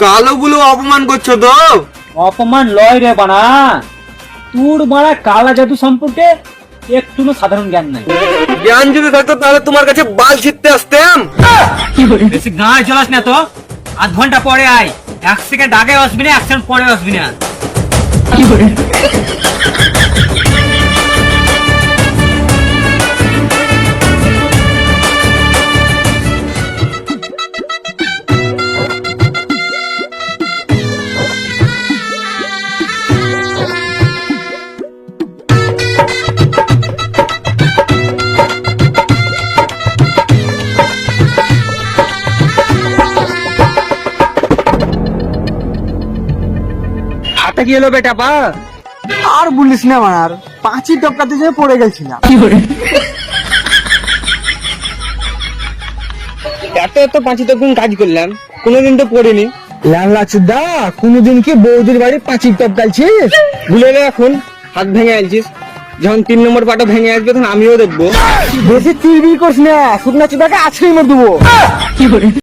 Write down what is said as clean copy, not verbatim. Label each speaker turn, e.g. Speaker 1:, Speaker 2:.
Speaker 1: কালোগুলো অপমান করছো তো?
Speaker 2: অপমান লয় রে বানা, তোর মারা কালা জাদু সম্পর্কে একটু সাধারণ জ্ঞান নাই।
Speaker 1: জ্ঞান যদি থাকতো তাহলে তোমার কাছে বাল ছিটতে আসতাম।
Speaker 2: বেশি গায়ে চলাস না তো, আধ ঘন্টা পরে আয়, 1 সেকেন্ড আগে আসবি না, 1 সেকেন্ড পরে আসবি না।
Speaker 1: হাতে কি হলো বেটা পা?
Speaker 3: আর বলিস না মার, পাঁচি টপকাতে যেয়ে পড়ে গেছিলাম।
Speaker 1: এত পাঁচি তো কোন কাজ করলাম, কোনোদিন তো পড়িনি।
Speaker 3: লাল্লা চুদা, কোনোদিন কি বৌদির বাড়ি পাঁচি টপকাইছিস?
Speaker 1: ভুলে রে, এখন হাত ভেঙে আলছিস। যখন 3 নম্বর পাটা ভেঙে আসবে তখন আমিও দেখবো।
Speaker 3: বেশি চিরবির করিস না, শুকনা চুদাকে আছড়ে মেরে দেবো।